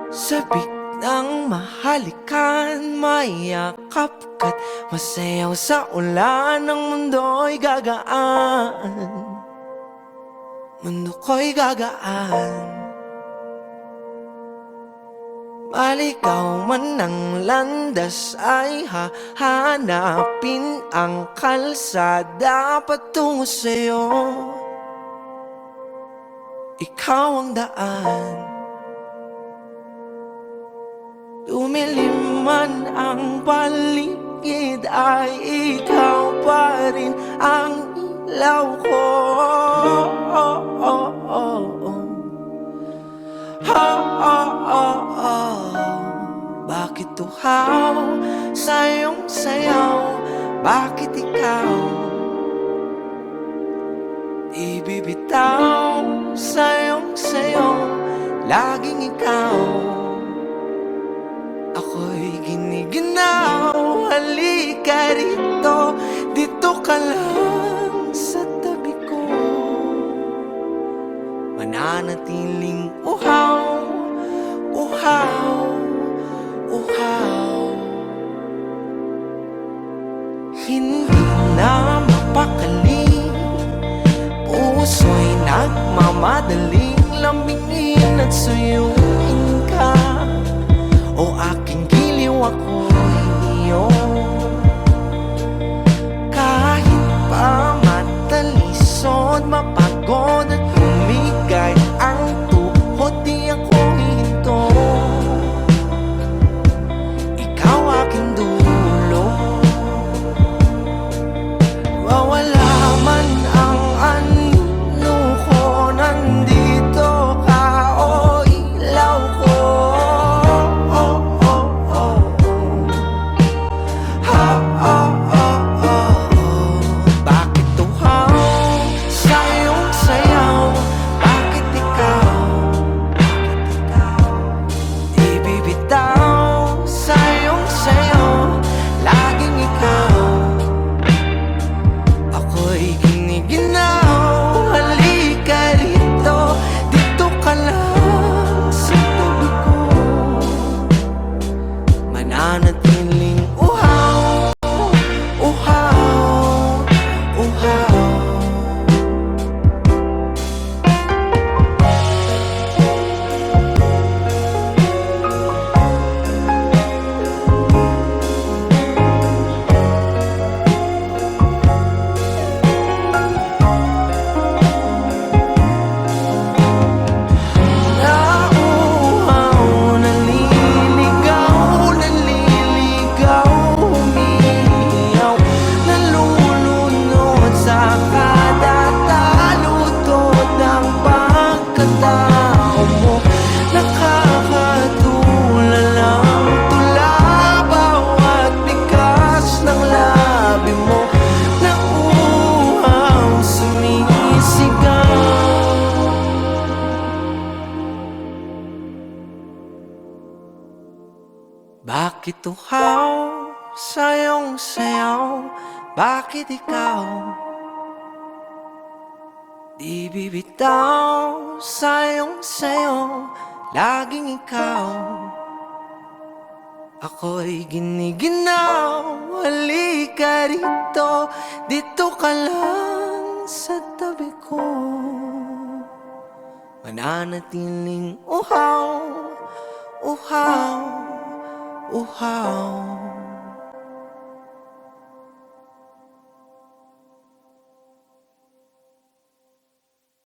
Sabik ng mahalikan, mayakap ka't masayaw sa ulan. Ang mundo'y gagaan, mundo ko'y gagaan. Maligaw man ang landas ay hahanapin ang kalsada patungo sa'yo. Ikaw ang daan. Lumilim man ang paligid ay ikaw pa rin ang ilaw ko. Bakit tuhaw sa iyong sayaw? Bakit ikaw di bibitaw sa iyong sayaw? Laging ikaw. Ako'y giniginaw. Halika rito, dito ka lang sa tabi ko. Mananatiling uhaw, uhaw, uhaw. Hindi na mapakali, puso'y nagmamadaling lambingin at suyuin ka. O aking giliw, ako'y iyo. Kahit pa matalisod, mapagod at humigay ang tuhod, di ako hihinto. Ikaw aking dulo. Wawala man ang ano ko, nandito ka, o ilaw ko. Bakit tuhaw sa iyong sayaw? Bakit ikaw di bibitaw sa iyong sayaw? Laging ikaw. Ako'y giniginaw. Halika rito, dito ka lang sa tabi ko. Mananatiling uhaw, uhaw, uhaw. Nauuhaw, naliligaw, naliligaw, umiiyaw, nalulunod sa kada taludtod ng pagkatao mo. Nakakatulala ang tula, bawat bigas ng labi mo. Nauuhaw, sumisigaw. Bakit tuhaw sa iyong sayaw? Bakit ikaw di bibitaw sa iyong sayaw? Laging ikaw. Ako'y giniginaw. Halika rito, dito ka lang sa tabi ko. Mananatiling uhaw, uhaw, uhaw.